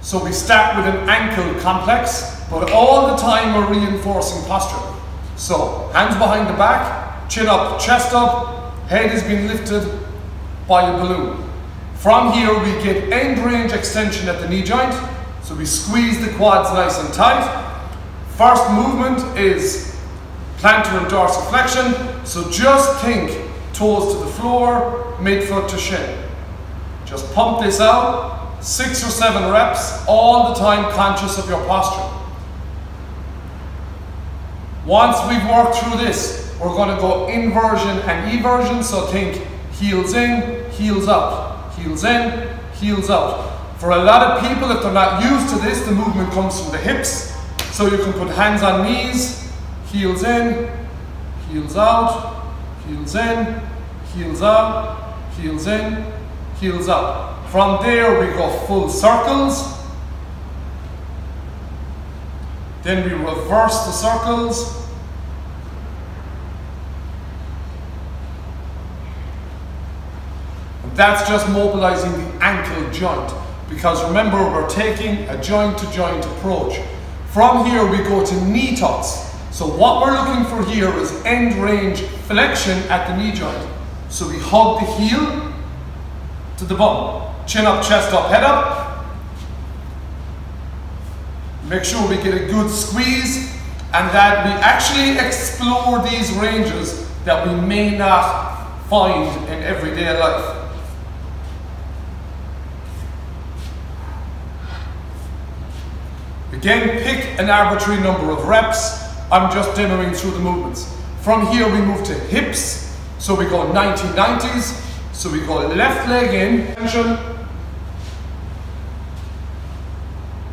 So we start with an ankle complex, but all the time we're reinforcing posture. So hands behind the back, chin up, chest up, head is being lifted by a balloon. From here we get end range extension at the knee joint, so we squeeze the quads nice and tight. First movement is plantar and dorsiflexion, so just think toes to the floor, midfoot to shin. Just pump this out, 6 or 7 reps, all the time conscious of your posture. Once we've worked through this, we're going to go inversion and eversion, so think heels in, heels out, heels in, heels out. For a lot of people, if they're not used to this, the movement comes from the hips, so you can put hands on knees, heels in, heels out, heels in, heels out, heels in, heels out. From there we go full circles, then we reverse the circles, and that's just mobilizing the ankle joint, because remember we're taking a joint to joint approach. From here we go to knee tucks. So what we're looking for here is end range flexion at the knee joint. So we hug the heel to the bum. Chin up, chest up, head up. Make sure we get a good squeeze and that we actually explore these ranges that we may not find in everyday life. Again, pick an arbitrary number of reps. I'm just demoing through the movements. From here we move to hips. So we go 90-90s. So we go left leg in, extension,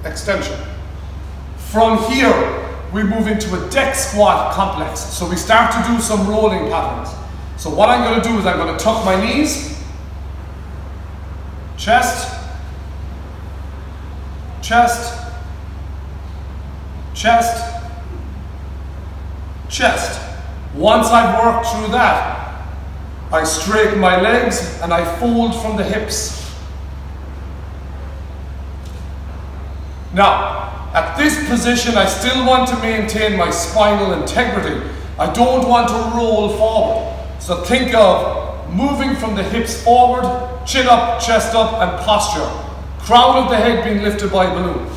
extension. From here we move into a deck squat complex. So we start to do some rolling patterns. So what I'm going to do is I'm going to tuck my knees, chest, chest, chest, chest. Once I've worked through that, I straighten my legs and I fold from the hips. Now, at this position, I still want to maintain my spinal integrity. I don't want to roll forward. So think of moving from the hips forward, chin up, chest up, and posture. Crown of the head being lifted by a balloon.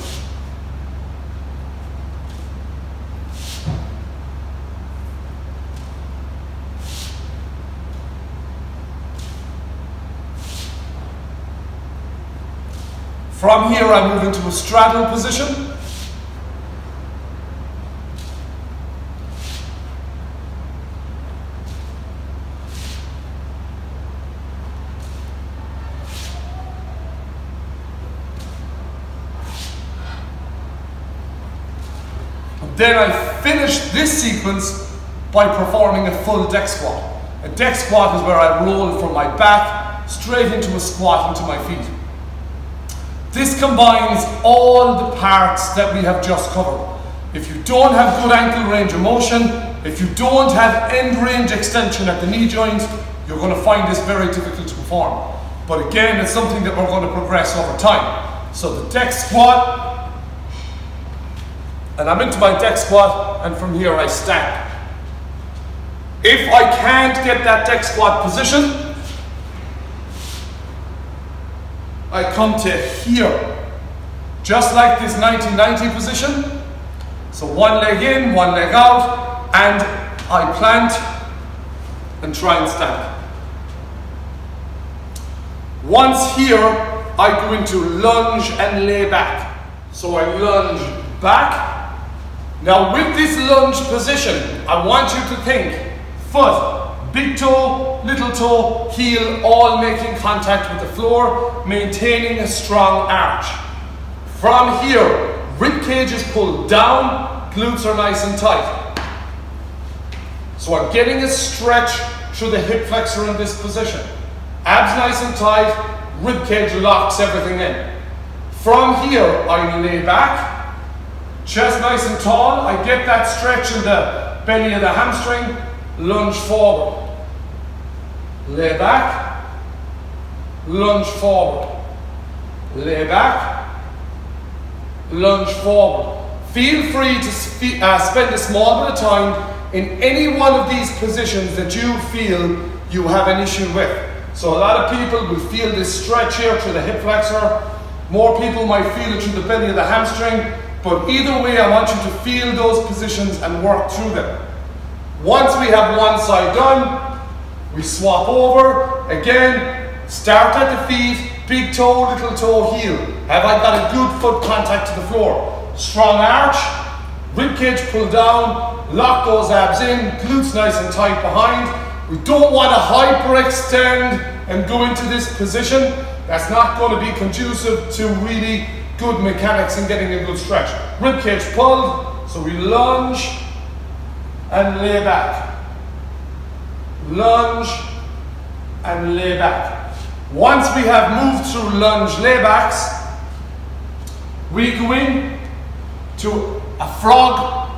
From here I move into a straddle position. Then I finish this sequence by performing a full deck squat. A deck squat is where I roll from my back straight into a squat into my feet. This combines all the parts that we have just covered. If you don't have good ankle range of motion, if you don't have end range extension at the knee joint, you're going to find this very difficult to perform. But again, it's something that we're going to progress over time. So the deck squat, and I'm into my deck squat, and from here I stack. If I can't get that deck squat position, I come to here, just like this 90-90 position. So one leg in, one leg out, and I plant and try and stack. Once here, I go into lunge and lay back. So I lunge back. Now with this lunge position, I want you to think foot, big toe, little toe, heel, all making contact with the floor, maintaining a strong arch. From here, rib cage is pulled down, glutes are nice and tight. So I'm getting a stretch through the hip flexor in this position. Abs nice and tight, rib cage locks everything in. From here, I lay back, chest nice and tall, I get that stretch in the belly of the hamstring, lunge forward. Lay back, lunge forward, lay back, lunge forward. Feel free to spend a small bit of time in any one of these positions that you feel you have an issue with. So a lot of people will feel this stretch here through the hip flexor. More people might feel it through the belly of the hamstring. But either way, I want you to feel those positions and work through them. Once we have one side done, we swap over. Again, start at the feet, big toe, little toe, heel. Have I got a good foot contact to the floor? Strong arch, rib cage pull down, lock those abs in, glutes nice and tight behind. We don't want to hyperextend and go into this position. That's not going to be conducive to really good mechanics and getting a good stretch. Rib cage pulled, so we lunge and lay back. Lunge and lay back. Once we have moved through lunge laybacks, we go in to a frog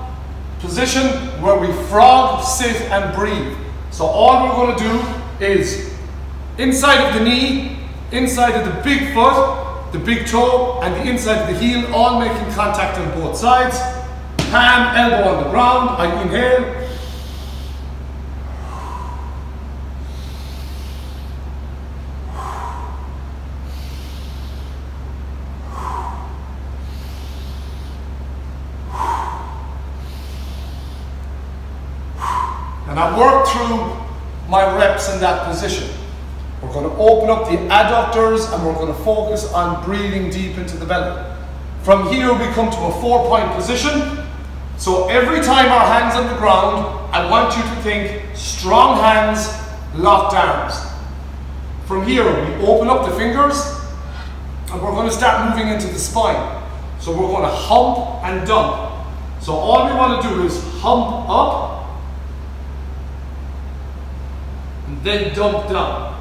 position where we frog, sit and breathe. So all we're going to do is inside of the knee, inside of the big foot, the big toe and the inside of the heel, all making contact on both sides. Palm, elbow on the ground. I inhale. And I work through my reps in that position. We're going to open up the adductors and we're going to focus on breathing deep into the belly. From here we come to a 4-point position. So every time our hands on the ground, I want you to think strong hands, locked arms. From here we open up the fingers and we're going to start moving into the spine. So we're going to hump and dump. So all we want to do is hump up and then dump down.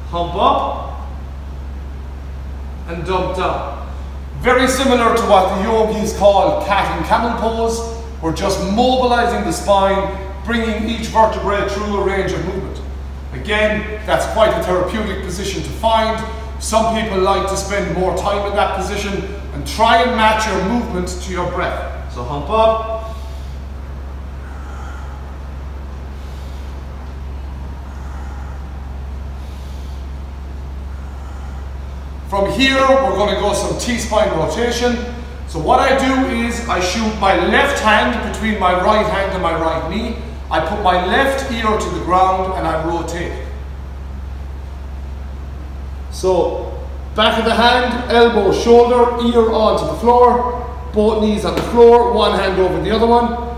Hump up and dump down. Very similar to what the yogis call cat and camel pose. We're just mobilizing the spine, bringing each vertebrae through a range of movement. Again, that's quite a therapeutic position to find. Some people like to spend more time in that position and try and match your movement to your breath. So hump up. From here, we're going to go some T-spine rotation. So what I do is I shoot my left hand between my right hand and my right knee. I put my left ear to the ground and I rotate. So back of the hand, elbow, shoulder, ear onto the floor, both knees on the floor, one hand over the other one.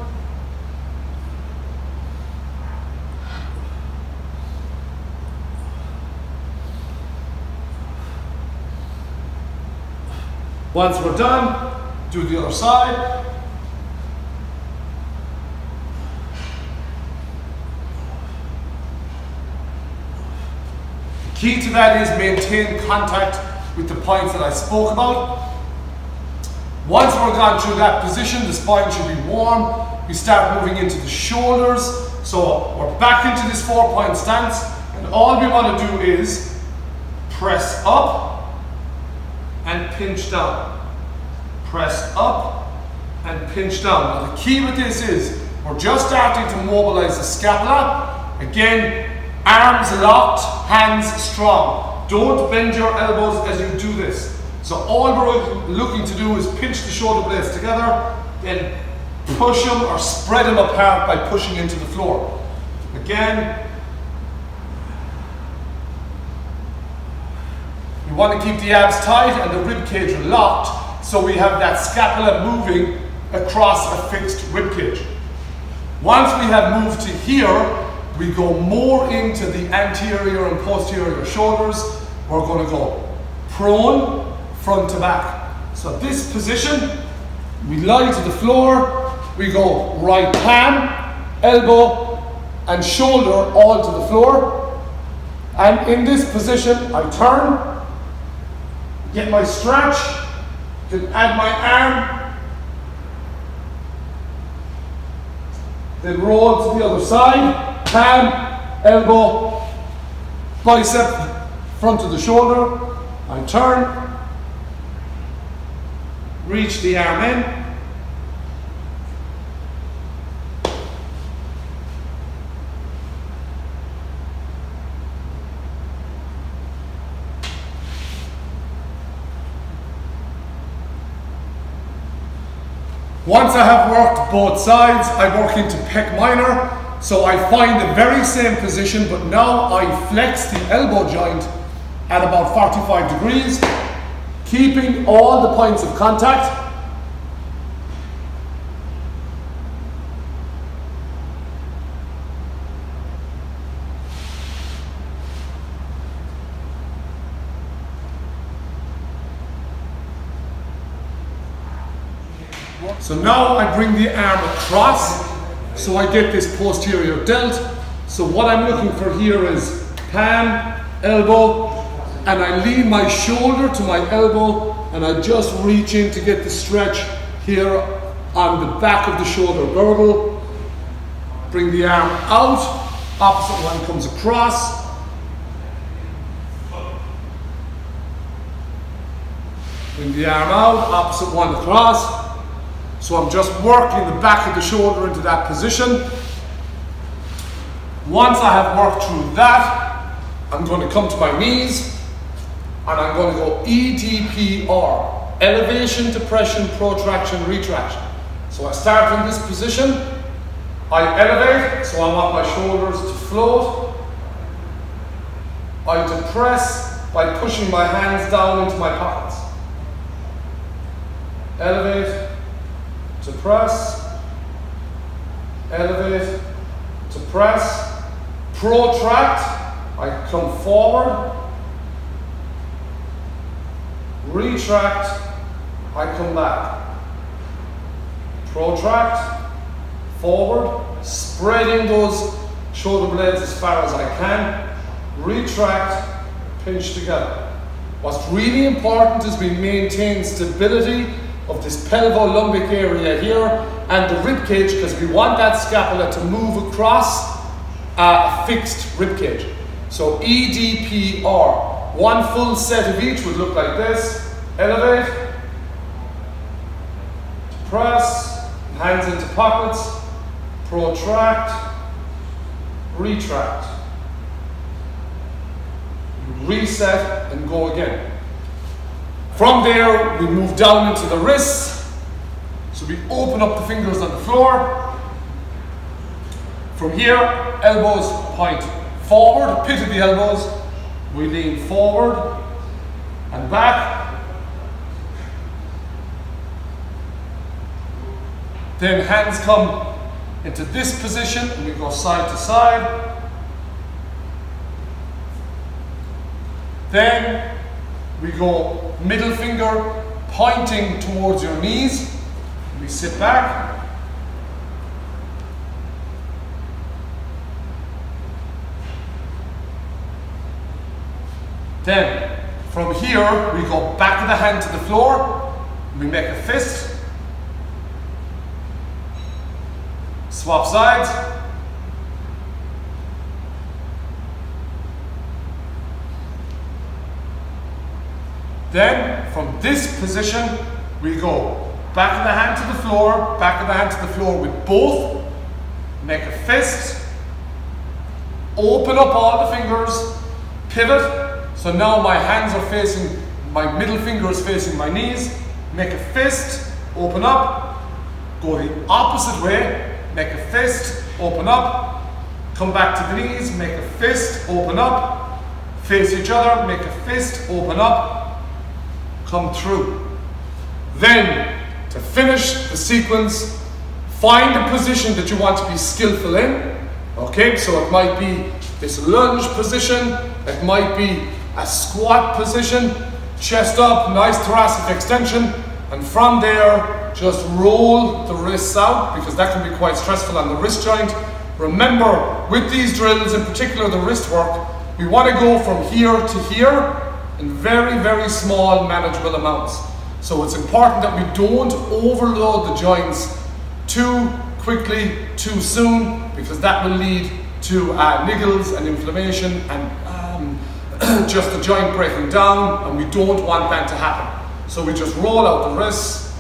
Once we're done, do the other side. The key to that is maintain contact with the points that I spoke about. Once we're gone through that position, the spine should be warm. We start moving into the shoulders. So we're back into this 4-point stance, and all we want to do is press up and pinch down. Press up and pinch down. Now the key with this is we're just starting to mobilize the scapula. Again, arms locked, hands strong. Don't bend your elbows as you do this. So all we're looking to do is pinch the shoulder blades together, then push them or spread them apart by pushing into the floor. Again, you want to keep the abs tight and the rib cage locked, so we have that scapula moving across a fixed rib cage. Once we have moved to here, we go more into the anterior and posterior shoulders. We're going to go prone, front to back. So this position, we lie to the floor, we go right palm, elbow and shoulder all to the floor. And in this position, I turn, get my stretch, then add my arm, then roll to the other side, palm, elbow, bicep, front of the shoulder, I turn, reach the arm in. Once I have worked both sides, I work into pec minor. So I find the very same position, but now I flex the elbow joint at about 45 degrees, keeping all the points of contact. So now I bring the arm across, so I get this posterior delt. So what I'm looking for here is palm, elbow, and I lean my shoulder to my elbow, and I just reach in to get the stretch here on the back of the shoulder girdle. Bring the arm out, opposite one comes across. Bring the arm out, opposite one across. So I'm just working the back of the shoulder into that position. Once I have worked through that, I'm going to come to my knees and I'm going to go EDPR, elevation, depression, protraction, retraction. So I start in this position, I elevate, so I want my shoulders to float. I depress by pushing my hands down into my pockets. Elevate, to press, elevate, to press, protract, I come forward, retract, I come back, protract, forward, spreading those shoulder blades as far as I can, retract, pinch together. What's really important is we maintain stability of this pelvo-lumbic area here and the rib cage, because we want that scapula to move across a fixed rib cage. So EDPR, one full set of each would look like this. Elevate, press, hands into pockets, protract, retract, reset and go again. From there, we move down into the wrists. So we open up the fingers on the floor. From here, elbows point forward, pit of the elbows. We lean forward and back. Then hands come into this position and we go side to side. Then we go middle finger pointing towards your knees. We sit back. Then from here we go back of the hand to the floor. We make a fist. Swap sides. Then, from this position, we go back of the hand to the floor, back of the hand to the floor with both, make a fist, open up all the fingers, pivot, so now my hands are facing, my middle finger is facing my knees, make a fist, open up, go the opposite way, make a fist, open up, come back to the knees, make a fist, open up, face each other, make a fist, open up, come through. Then, to finish the sequence, find a position that you want to be skillful in. Okay, so it might be this lunge position, it might be a squat position, chest up, nice thoracic extension, and from there, just roll the wrists out, because that can be quite stressful on the wrist joint. Remember, with these drills, in particular the wrist work, we want to go from here to here, in very, very small, manageable amounts. So it's important that we don't overload the joints too quickly, too soon, because that will lead to niggles and inflammation and just the joint breaking down, and we don't want that to happen. So we just roll out the wrists,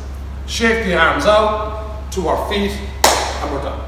shake the arms out to our feet, and we're done.